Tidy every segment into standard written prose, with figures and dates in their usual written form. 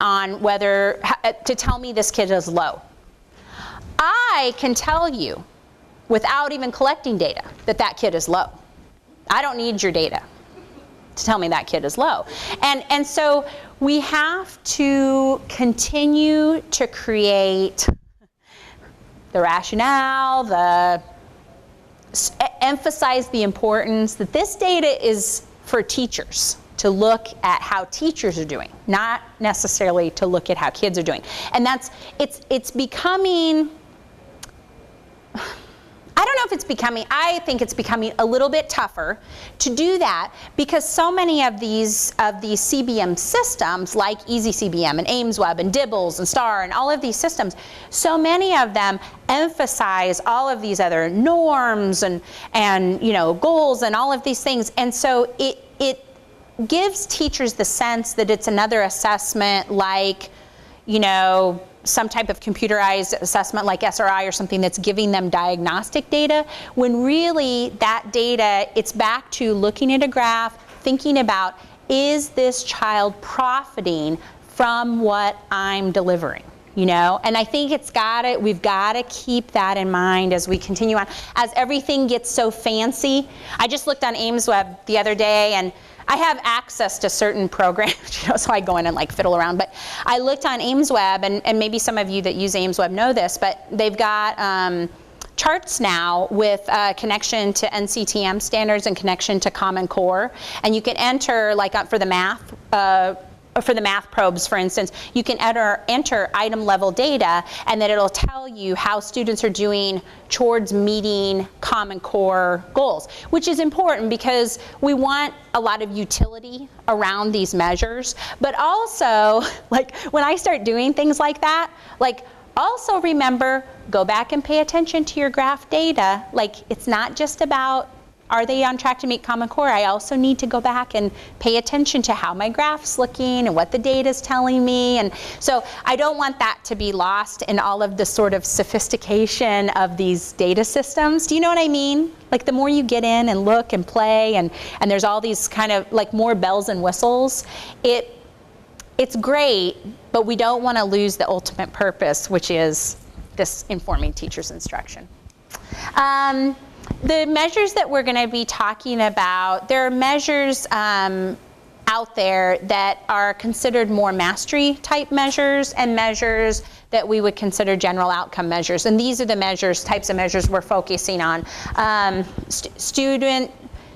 on whether, to tell me this kid is low. I can tell you, without even collecting data, that that kid is low. I don't need your data to tell me that kid is low. And so we have to continue to create the rationale, emphasize the importance that this data is for teachers, to look at how teachers are doing, not necessarily to look at how kids are doing. And it's becoming, I don't know if it's becoming, I think it's becoming a little bit tougher to do that, because so many of these CBM systems, like Easy CBM and AimsWeb and Dibbles and STAR and all of these systems, so many of them emphasize all of these other norms and goals and all of these things. And so it gives teachers the sense that it's another assessment, like, some type of computerized assessment like SRI or something that's giving them diagnostic data, when really that data, it's back to looking at a graph, thinking about, is this child profiting from what I'm delivering? And I think we've got to keep that in mind as we continue on. As everything gets so fancy, I just looked on AimsWeb the other day, and I have access to certain programs, so I go in and like fiddle around. But I looked on AimsWeb, and maybe some of you that use AimsWeb know this, but they've got charts now with connection to NCTM standards and connection to Common Core. And you can enter, like for the math probes, for instance, you can enter item level data, and then it'll tell you how students are doing towards meeting Common Core goals, which is important because we want a lot of utility around these measures. But also, like when I start doing things like that, like also remember, go back and pay attention to your graph data. Like it's not just about, are they on track to meet Common Core? I also need to go back and pay attention to how my graph's looking and what the data's telling me. And so I don't want that to be lost in all of the sort of sophistication of these data systems. Do you know what I mean? Like the more you get in and look and play, and there's all these kind of like more bells and whistles, it's great, but we don't want to lose the ultimate purpose, which is this informing teachers' instruction. The measures that we're going to be talking about, there are measures out there that are considered more mastery type measures, and measures that we would consider general outcome measures. And these are the types of measures we're focusing on. Student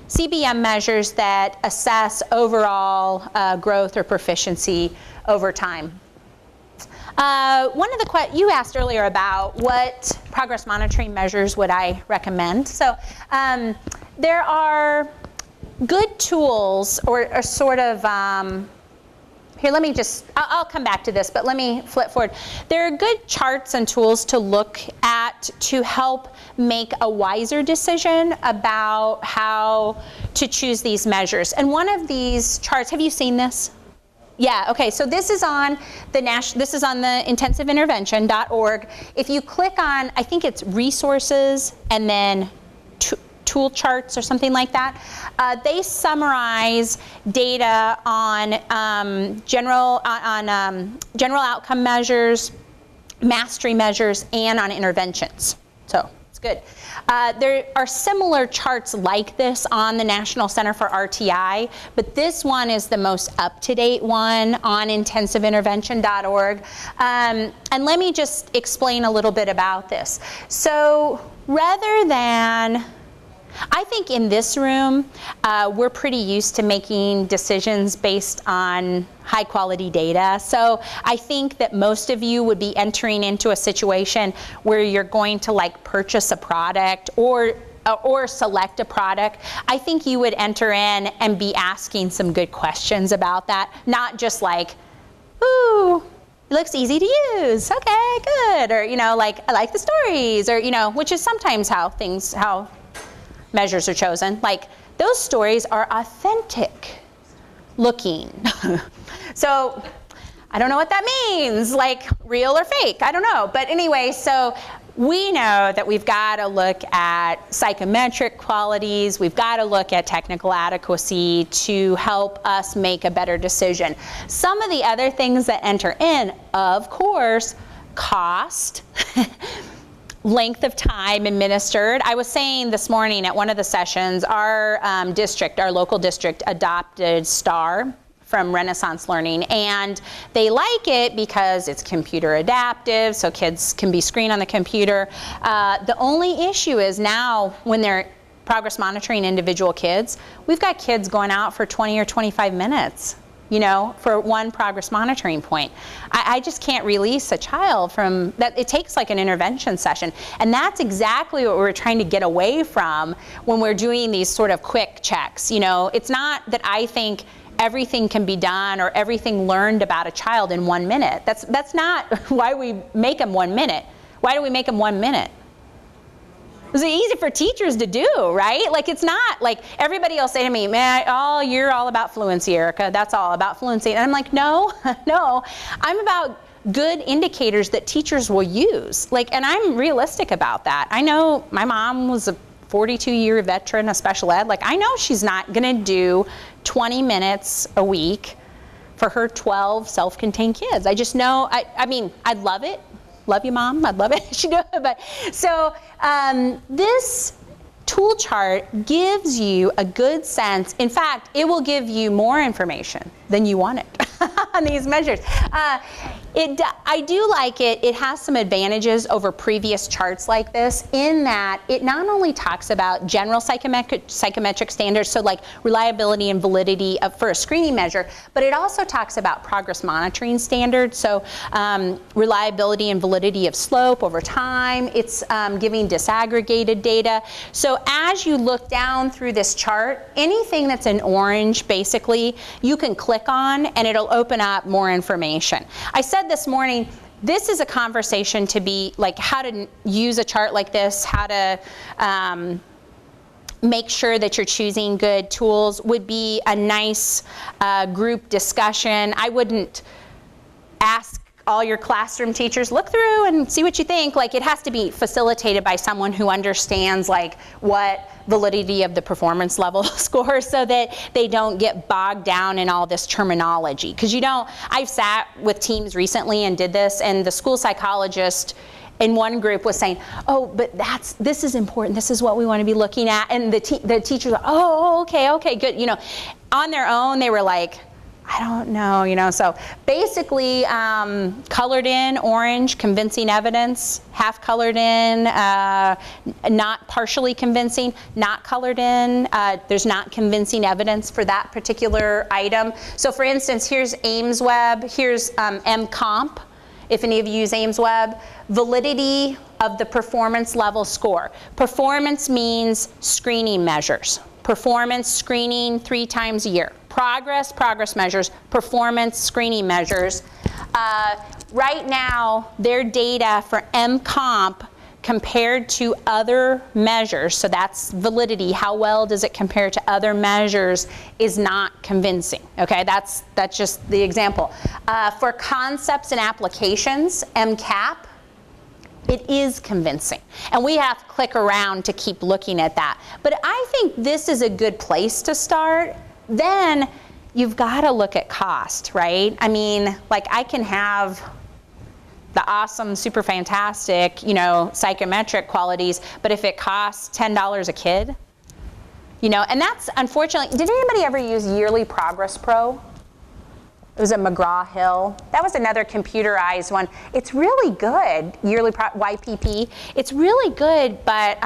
CBM measures that assess overall growth or proficiency over time. One of the you asked earlier about what progress monitoring measures would I recommend. So there are good tools or sort of, here let me just, I'll come back to this, but let me flip forward. There are good charts and tools to look at to help make a wiser decision about how to choose these measures. And one of these charts, have you seen this? Yeah, okay, so this is on the intensiveintervention.org. If you click on, I think it's resources and then tool charts or something like that, they summarize data on general outcome measures, mastery measures, and on interventions. So it's good. There are similar charts like this on the National Center for RTI, but this one is the most up-to-date one on intensiveintervention.org. And let me just explain a little bit about this. So rather than, I think in this room, we're pretty used to making decisions based on high quality data. So I think that most of you would be entering into a situation where you're going to like purchase a product or select a product. I think you would enter in and be asking some good questions about that, not just like, ooh, it looks easy to use, okay, good, or like I like the stories, or which is sometimes how measures are chosen. Like those stories are authentic looking. So I don't know what that means, like real or fake, I don't know. But anyway, so we know that we've got to look at psychometric qualities, we've got to look at technical adequacy to help us make a better decision. Some of the other things that enter in, of course, cost, length of time administered. I was saying this morning at one of the sessions, our district, our local district, adopted STAR from Renaissance Learning, and they like it because it's computer adaptive, so kids can be screened on the computer. The only issue is now when they're progress monitoring individual kids, we've got kids going out for 20 or 25 minutes, you know, for one progress monitoring point. I just can't release a child from that. It takes like an intervention session, and that's exactly what we're trying to get away from when we're doing these sort of quick checks. You know, it's not that I think everything can be done or everything learned about a child in 1 minute. That's not why we make them 1 minute. Why do we make them 1 minute? It's easy for teachers to do, right? Like, it's not like everybody will say to me, man, oh, you're all about fluency, Erica. That's all about fluency. And I'm like, no, no. I'm about good indicators that teachers will use. Like, and I'm realistic about that. I know my mom was a 42-year veteran of special ed. Like, I know she's not going to do 20 minutes a week for her 12 self-contained kids. I just know, I mean, I'd love it. Love you, Mom. I'd love it. She do it. But so this tool chart gives you a good sense. In fact, it will give you more information than you wanted on these measures. I do like it. It has some advantages over previous charts like this in that it not only talks about general psychometric standards, so like reliability and validity for a screening measure, but it also talks about progress monitoring standards, so reliability and validity of slope over time. It's giving disaggregated data. So as you look down through this chart, anything that's in orange, basically, you can click on and it'll open up more information. I said this morning, this is a conversation to be like how to use a chart like this, how to make sure that you're choosing good tools would be a nice group discussion. I wouldn't ask all your classroom teachers, look through and see what you think. Like, it has to be facilitated by someone who understands like what validity of the performance level score, so that they don't get bogged down in all this terminology. Because you don't, I've sat with teams recently and did this, and the school psychologist in one group was saying, oh, but this is important, this is what we want to be looking at, and the teachers are, oh, okay, good. You know, on their own, they were like, I don't know, you know. So basically, colored in orange, convincing evidence, half colored in, not partially convincing, not colored in, there's not convincing evidence for that particular item. So for instance, here's AIMSweb, here's MComp, if any of you use AIMSweb. Validity of the performance level score. Performance means screening measures. Performance screening 3 times a year. Progress measures, performance screening measures. Right now, their data for MComp compared to other measures, so that's validity, how well does it compare to other measures, is not convincing. Okay, that's just the example. For concepts and applications, MCAP, it is convincing. And we have to click around to keep looking at that. But I think this is a good place to start. Then you've got to look at cost, right? I mean, like, I can have the awesome, super fantastic, you know, psychometric qualities, but if it costs $10 a kid, you know, and that's unfortunately, did anybody ever use Yearly Progress Pro? It was at McGraw-Hill. That was another computerized one. It's really good, YPP. It's really good, but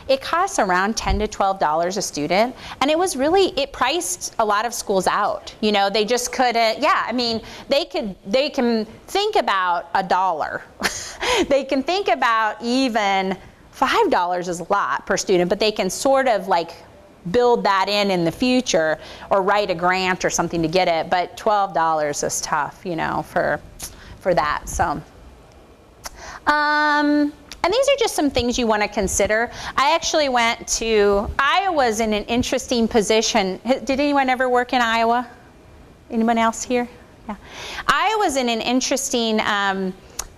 it costs around $10 to $12 a student. And it was really, it priced a lot of schools out. You know, they just couldn't, yeah, I mean, they can think about $1. They can think about even $5 is a lot per student, but they can sort of like build that in the future or write a grant or something to get it, but $12 is tough, you know, for that. So, and these are just some things you want to consider. I actually went to, Iowa's in an interesting position. Did anyone ever work in Iowa? Anyone else here? Yeah. Iowa's in an interesting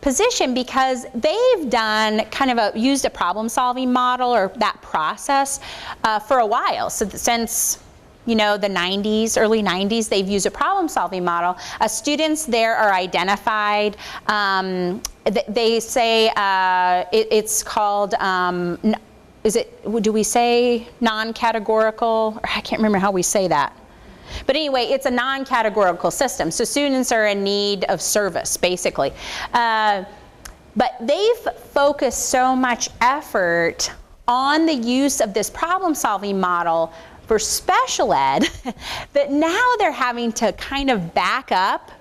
position because they've done kind of used a problem-solving model or that process for a while. So since the 90s, early 90s, they've used a problem-solving model. Students there are identified. They say it's called, do we say non-categorical? I can't remember how we say that. But anyway, it's a non-categorical system. So students are in need of service, basically. But they've focused so much effort on the use of this problem-solving model for special ed that now they're having to kind of back up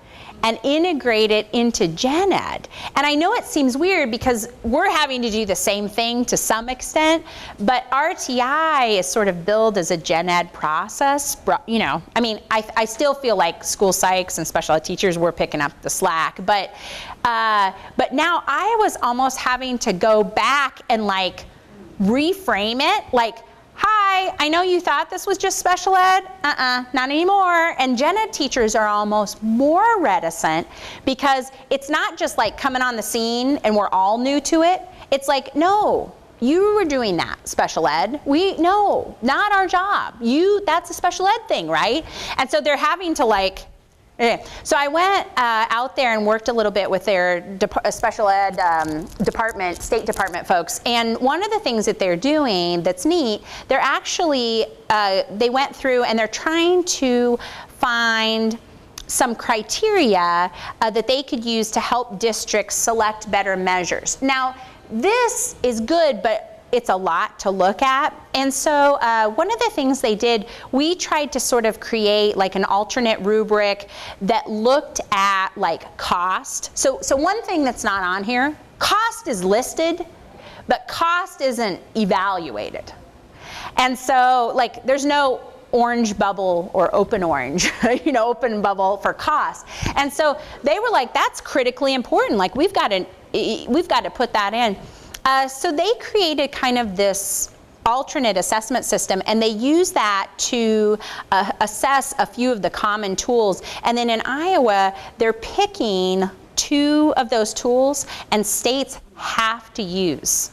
and integrate it into gen ed. And I know it seems weird because we're having to do the same thing to some extent, but RTI is sort of billed as a gen ed process. I mean, I still feel like school psychs and special ed teachers were picking up the slack, but now I was almost having to go back and like reframe it, like, hi, I know you thought this was just special ed. Not anymore. And gen ed teachers are almost more reticent because it's not just like coming on the scene and we're all new to it. It's like, no, you were doing that, special ed. No, not our job. That's a special ed thing, right? And so they're having to like, so I went out there and worked a little bit with their special ed department, state department folks. And one of the things that they're doing that's neat, they're actually, they went through and they're trying to find some criteria that they could use to help districts select better measures. Now, this is good, but it's a lot to look at. And so one of the things they did, we tried to sort of create like an alternate rubric that looked at like cost. So one thing that's not on here, cost is listed, but cost isn't evaluated. And so like there's no orange bubble or open orange, open bubble for cost. And so they were like, that's critically important. Like we've got to put that in. So they created kind of this alternate assessment system, and they use that to assess a few of the common tools. And then in Iowa, they're picking 2 of those tools, and states have to use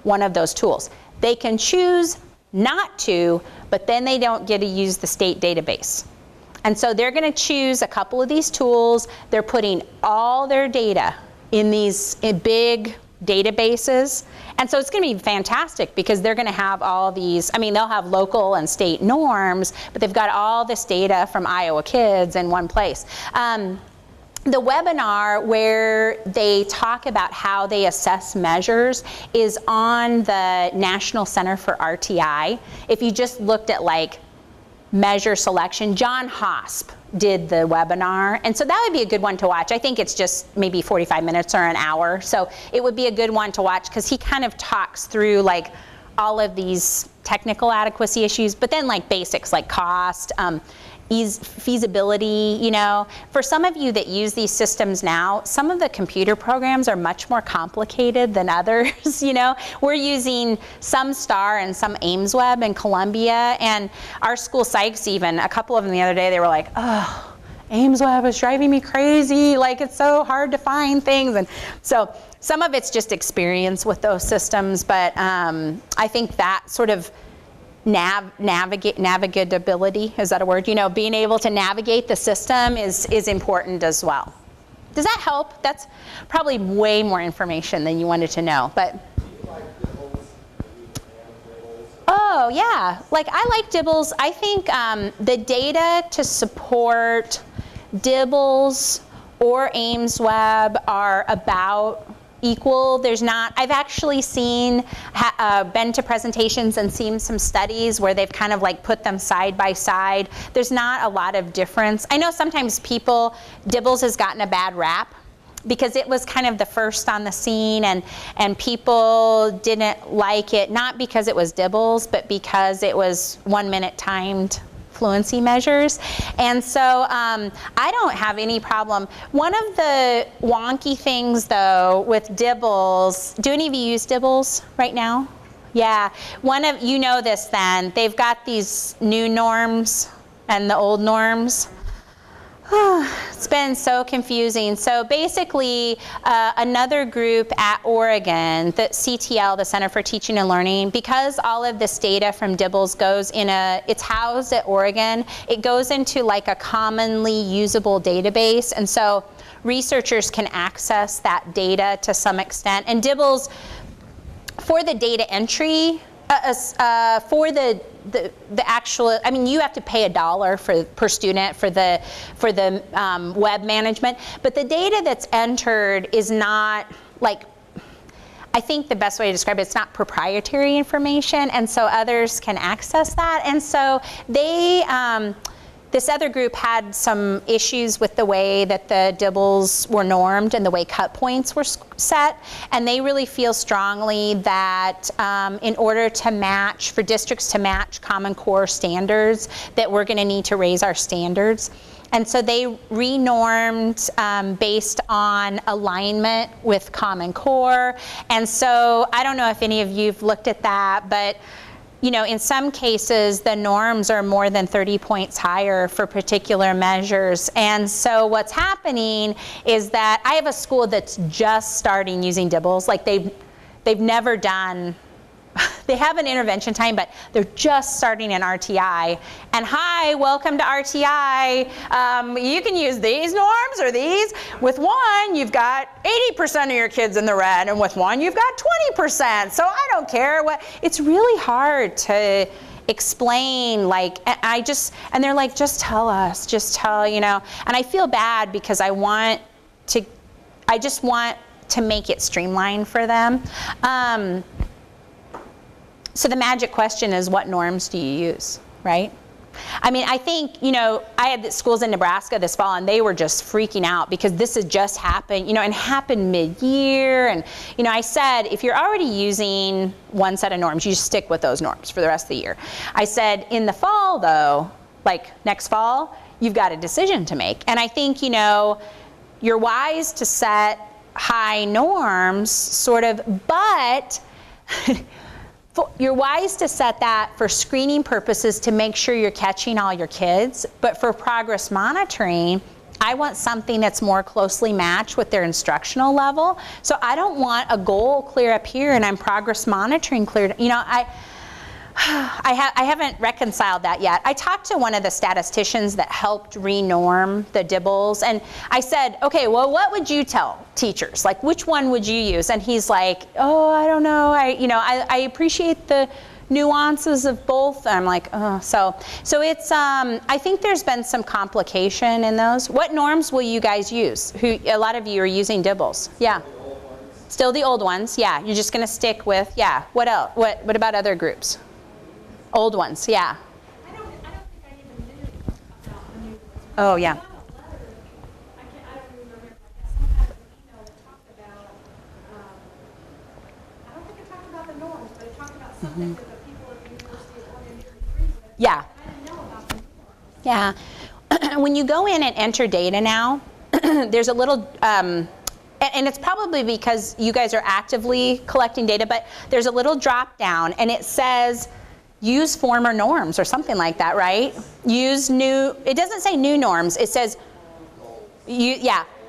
one of those tools. They can choose not to, but then they don't get to use the state database. And so they're going to choose a couple of these tools. They're putting all their data in these big databases. And so it's going to be fantastic because they're going to have all these, they'll have local and state norms, but they've got all this data from Iowa kids in one place. The webinar where they talk about how they assess measures is on the National Center for RTI. If you just looked at like measure selection, John Hosp did the webinar, and so that would be a good one to watch. I think it's just maybe 45 minutes or an hour, so it would be a good one to watch because he kind of talks through like all of these technical adequacy issues, but then like basics like cost, feasibility, For some of you that use these systems now, some of the computer programs are much more complicated than others, We're using some STAR and some AIMSweb in Columbia, and our school psychs even, a couple of them the other day, they were like, oh, AIMSweb is driving me crazy, like it's so hard to find things. And so some of it's just experience with those systems, but I think that sort of navigatability, is that a word? Being able to navigate the system is important as well. Does that help? That's probably way more information than you wanted to know, but. Oh yeah, I like Dibbles. I think the data to support Dibbles or AIMSweb are about equal. I've actually been to presentations and seen some studies where they've kind of like put them side by side. There's not a lot of difference. I know sometimes Dibbles has gotten a bad rap because it was kind of the first on the scene, and people didn't like it, not because it was Dibbles, but because it was 1-minute timed fluency measures. And so I don't have any problem. One of the wonky things though with Dibbles, do any of you use Dibbles right now? Yeah, you know this then, they've got these new norms and the old norms. It's been so confusing. So basically, another group at Oregon, the CTL, the Center for Teaching and Learning, because all of this data from DIBELS goes in it's housed at Oregon, it goes into like a commonly usable database. And so researchers can access that data to some extent. And DIBELS, for the data entry, for the actual, I mean, you have to pay $1 per student for the web management, but the data that's entered is not like, I think the best way to describe it, it's not proprietary information, and so others can access that. And so they, this other group had some issues with the way that the DIBELS were normed and the way cut points were set, and they really feel strongly that in order to match, for districts to match Common Core standards, that we're going to need to raise our standards. And so they re-normed based on alignment with Common Core. And so I don't know if any of you have looked at that, but you know, in some cases, the norms are more than 30 points higher for particular measures. And so what's happening is that I have a school that's just starting using DIBELS. Like they've never done, they have an intervention time, but they're just starting an RTI. And hi, welcome to RTI. You can use these norms or these. With one, you've got 80% of your kids in the red, and with one, you've got 20%. So I don't care what, it's really hard to explain, like, and they're like, just tell us, just tell, you know. And I feel bad because I just want to make it streamlined for them. So the magic question is, what norms do you use, right? I mean, I think, you know, I had schools in Nebraska this fall, and they were just freaking out because this had just happened, you know, and happened mid-year. And, you know, I said, if you're already using one set of norms, you just stick with those norms for the rest of the year. I said, in the fall, though, like next fall, you've got a decision to make. And I think, you know, you're wise to set high norms, sort of, but you're wise to set that for screening purposes to make sure you're catching all your kids, but for progress monitoring, I want something that's more closely matched with their instructional level. So I don't want a goal clear up here and I'm progress monitoring clear. You know, I haven't reconciled that yet. I talked to one of the statisticians that helped re-norm the DIBELS, and I said, okay, well, what would you tell teachers? Like, which one would you use? And he's like, oh, I don't know. I appreciate the nuances of both. And I'm like, oh, so it's, I think there's been some complication in those. What norms will you guys use? A lot of you are using DIBELS. Yeah. Still the old ones, yeah. You're just gonna stick with, yeah. What else? What about other groups? Old ones, yeah. I don't think I even knew about the new ones. Oh, yeah. I don't remember if I got some kind of an email that talked about, I don't think it talked about the norms, but it talked about something that the people at the University of Oregon agreed with. Yeah. I didn't know about the norms. Yeah. When you go in and enter data now, there's a little, and it's probably because you guys are actively collecting data, but there's a little drop down and it says, use former norms or something like that, right? Use new, it doesn't say new norms, it says,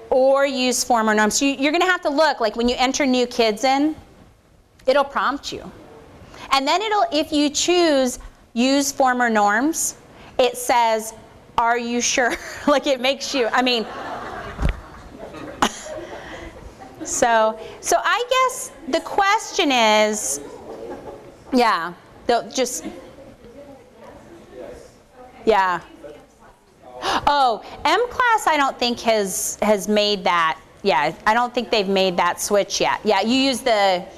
or use former norms. So you're gonna have to look, like when you enter new kids in, it'll prompt you. And then if you choose use former norms, it says, are you sure? Like it makes you, I mean, so I guess the question is, yeah. They'll just, yeah. Oh, M-Class I don't think has made that, yeah, I don't think they've made that switch yet. Yeah, you use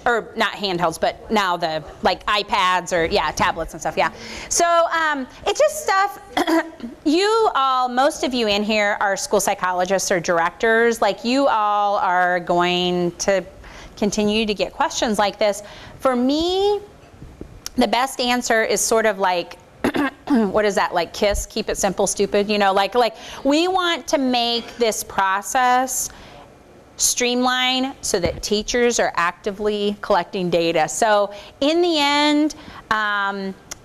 or not handhelds, but now the, like iPads or, yeah, tablets and stuff, yeah. So it's just stuff, most of you in here are school psychologists or directors, like you all are going to continue to get questions like this. For me, the best answer is sort of like, what is that, like KISS, keep it simple, stupid, you know, like we want to make this process streamline so that teachers are actively collecting data. So in the end,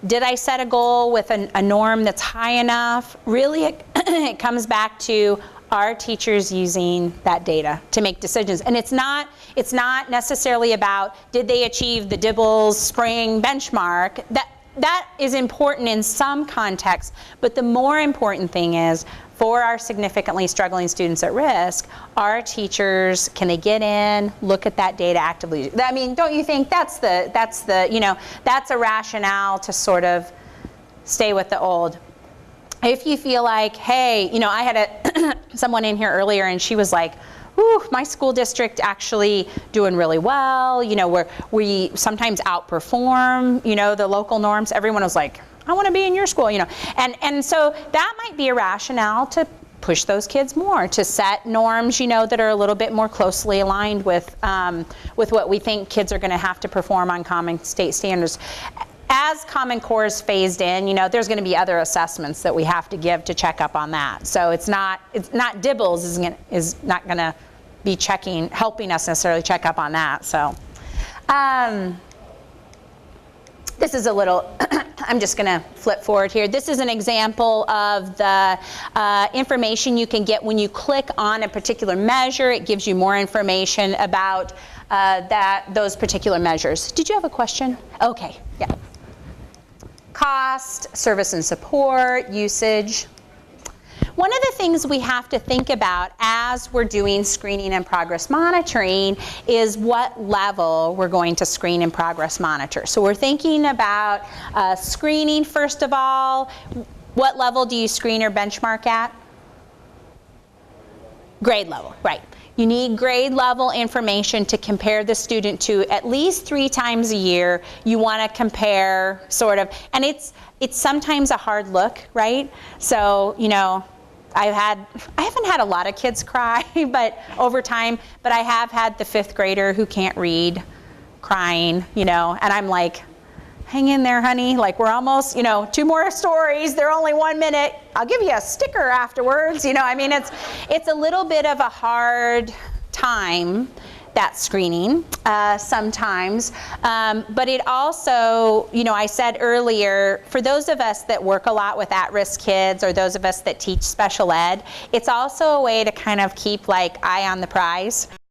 did I set a goal with a norm that's high enough? Really, it comes back to, are teachers using that data to make decisions? And it's not necessarily about, did they achieve the Dibbles spring benchmark? That is important in some contexts, but the more important thing is, for our significantly struggling students at risk, our teachers, can they get in, look at that data actively? I mean, don't you think that's a rationale to sort of stay with the old? If you feel like, hey, I had someone in here earlier and she was like, ooh, my school district actually doing really well, we sometimes outperform, the local norms. Everyone was like, I want to be in your school, and so that might be a rationale to push those kids more, to set norms, that are a little bit more closely aligned with what we think kids are going to have to perform on common state standards. As Common Core is phased in, there's going to be other assessments that we have to give to check up on that. So it's not Dibbles is not going to be helping us necessarily check up on that. So this is a little, I'm just going to flip forward here. This is an example of the information you can get when you click on a particular measure. It gives you more information about those particular measures. Did you have a question? Okay, yeah. Cost, service and support, usage. One of the things we have to think about as we're doing screening and progress monitoring is what level we're going to screen and progress monitor. So we're thinking about screening first of all. What level do you screen or benchmark at? Grade level, right. You need grade level information to compare the student to at least 3 times a year. You want to compare sort of, and it's sometimes a hard look, right? So, I haven't had a lot of kids cry, but over time, but I have had the 5th grader who can't read crying, and I'm like, hang in there, honey. Like, we're almost, 2 more stories. They're only 1 minute. I'll give you a sticker afterwards. I mean, it's a little bit of a hard time, that screening, sometimes. But it also, I said earlier, for those of us that work a lot with at-risk kids or those of us that teach special ed, it's also a way to kind of keep eye on the prize.